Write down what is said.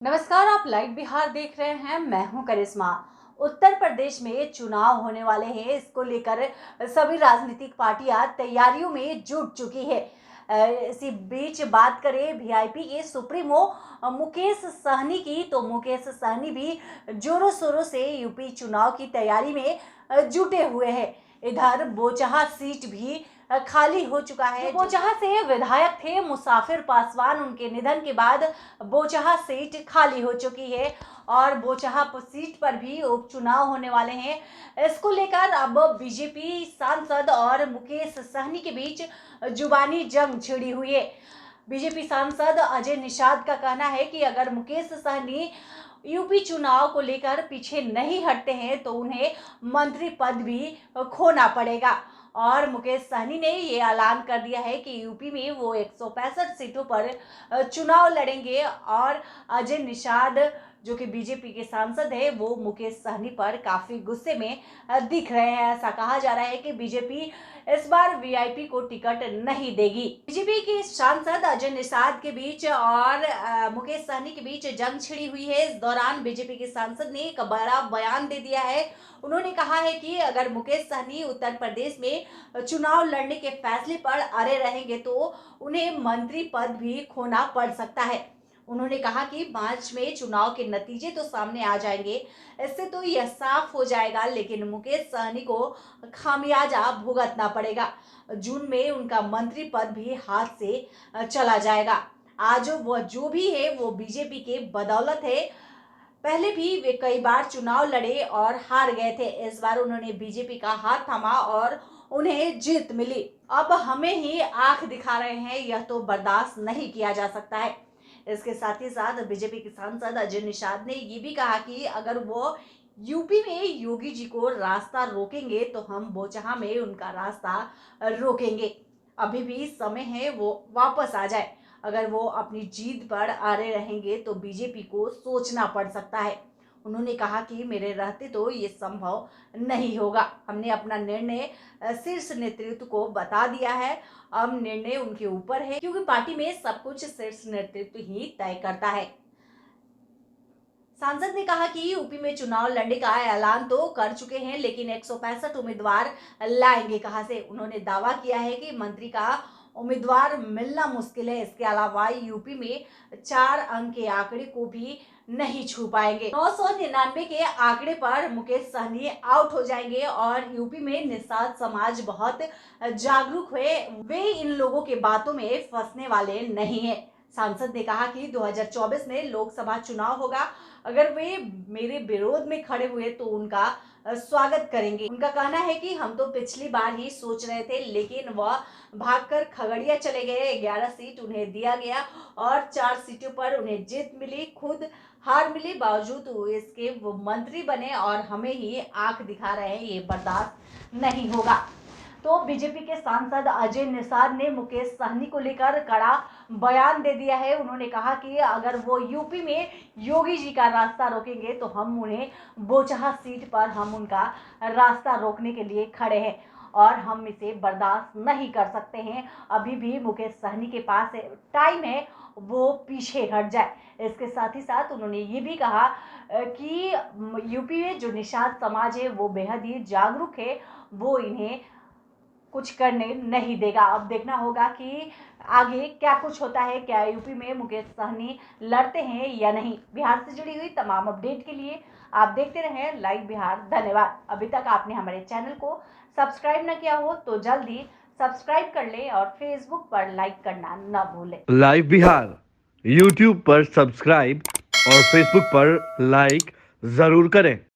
नमस्कार, आप लाइव बिहार देख रहे हैं। मैं हूं करिश्मा। उत्तर प्रदेश में चुनाव होने वाले हैं, इसको लेकर सभी राजनीतिक पार्टियां तैयारियों में जुट चुकी है। इसी बीच बात करें वीआईपी के सुप्रीमो मुकेश सहनी की, तो मुकेश सहनी भी जोरों शोरों से यूपी चुनाव की तैयारी में जुटे हुए हैं। इधर बोचहा सीट भी खाली हो चुका है। बोचहा से विधायक थे मुसाफिर पासवान, उनके निधन के बाद बोचहा सीट खाली हो चुकी है और बोचहा सीट पर भी उपचुनाव होने वाले हैं। इसको लेकर अब बीजेपी सांसद और मुकेश सहनी के बीच जुबानी जंग छिड़ी हुई है। बीजेपी सांसद अजय निषाद का कहना है कि अगर मुकेश सहनी यूपी चुनाव को लेकर पीछे नहीं हटते हैं तो उन्हें मंत्री पद भी खोना पड़ेगा। और मुकेश सहनी ने ये ऐलान कर दिया है कि यूपी में वो 165 सीटों पर चुनाव लड़ेंगे। और अजय निषाद जो कि बीजेपी के सांसद है, वो मुकेश सहनी पर काफी गुस्से में दिख रहे हैं। ऐसा कहा जा रहा है कि बीजेपी इस बार वीआईपी को टिकट नहीं देगी। बीजेपी के सांसद अजय निषाद के बीच और मुकेश सहनी के बीच जंग छिड़ी हुई है। इस दौरान बीजेपी के सांसद ने एक बड़ा बयान दे दिया है। उन्होंने कहा है कि अगर मुकेश सहनी उत्तर प्रदेश में चुनाव लड़ने के फैसले पर अड़े रहेंगे तो उन्हें मंत्री पद भी खोना पड़ सकता है। उन्होंने कहा कि मार्च में चुनाव के नतीजे तो सामने आ जाएंगे, इससे तो यह साफ हो जाएगा, लेकिन मुकेश सहनी को खामियाजा भुगतना पड़ेगा। जून में उनका मंत्री पद भी हाथ से चला जाएगा। आज वह जो भी है वो बीजेपी के बदौलत है। पहले भी वे कई बार चुनाव लड़े और हार गए थे। इस बार उन्होंने बीजेपी का हाथ थामा और उन्हें जीत मिली। अब हमें ही आंख दिखा रहे हैं, यह तो बर्दाश्त नहीं किया जा सकता है। इसके साथ ही साथ बीजेपी के सांसद अजय निषाद ने ये भी कहा कि अगर वो यूपी में योगी जी को रास्ता रोकेंगे तो हम बोचहा में उनका रास्ता रोकेंगे। अभी भी समय है वो वापस आ जाए। अगर वो अपनी जीत पर अड़े रहेंगे तो बीजेपी को सोचना पड़ सकता है। उन्होंने कहा कि मेरे रहते तो ये संभव नहीं होगा। हमने अपना निर्णय शीर्ष नेतृत्व को बता दिया है। अब निर्णय उनके ऊपर है, क्योंकि पार्टी में सब कुछ शीर्ष नेतृत्व ही तय करता है। सांसद ने कहा कि यूपी में चुनाव लड़ने का ऐलान तो कर चुके हैं, लेकिन 165 उम्मीदवार लाएंगे कहां से। उन्होंने दावा किया है कि मंत्री का उम्मीदवार मिलना मुश्किल है। इसके अलावा यूपी में 4 अंक के आंकड़े को भी नहीं छू पाएंगे। 999 के आंकड़े पर मुकेश सहनी आउट हो जाएंगे और यूपी में निषाद समाज बहुत जागरूक है, वे इन लोगों के बातों में फंसने वाले नहीं है। सांसद ने कहा कि 2024 में लोकसभा चुनाव होगा। अगर वे मेरे विरोध में खड़े हुए तो उनका स्वागत करेंगे। उनका कहना है कि हम तो पिछली बार ही सोच रहे थे, लेकिन वह भागकर खगड़िया चले गए। 11 सीट उन्हें दिया गया और 4 सीटों पर उन्हें जीत मिली। खुद हार मिली, बावजूद इसके वो मंत्री बने और हमें ही आंख दिखा रहे हैं। ये बर्दाश्त नहीं होगा। तो बीजेपी के सांसद अजय निषाद ने मुकेश सहनी को लेकर कड़ा बयान दे दिया है। उन्होंने कहा कि अगर वो यूपी में योगी जी का रास्ता रोकेंगे तो हम उन्हें बोचहा सीट पर हम उनका रास्ता रोकने के लिए खड़े हैं और हम इसे बर्दाश्त नहीं कर सकते हैं। अभी भी मुकेश सहनी के पास टाइम है, वो पीछे हट जाए। इसके साथ ही साथ उन्होंने ये भी कहा कि यूपी में जो निषाद समाज है वो बेहद ही जागरूक है, वो इन्हें कुछ करने नहीं देगा। अब देखना होगा कि आगे क्या कुछ होता है, क्या यूपी में मुकेश सहनी लड़ते हैं या नहीं। बिहार से जुड़ी हुई तमाम अपडेट के लिए आप देखते रहें लाइव बिहार। धन्यवाद। अभी तक आपने हमारे चैनल को सब्सक्राइब न किया हो तो जल्दी सब्सक्राइब कर लें और फेसबुक पर लाइक करना न भूलें। लाइव बिहार यूट्यूब पर सब्सक्राइब और फेसबुक पर लाइक जरूर करें।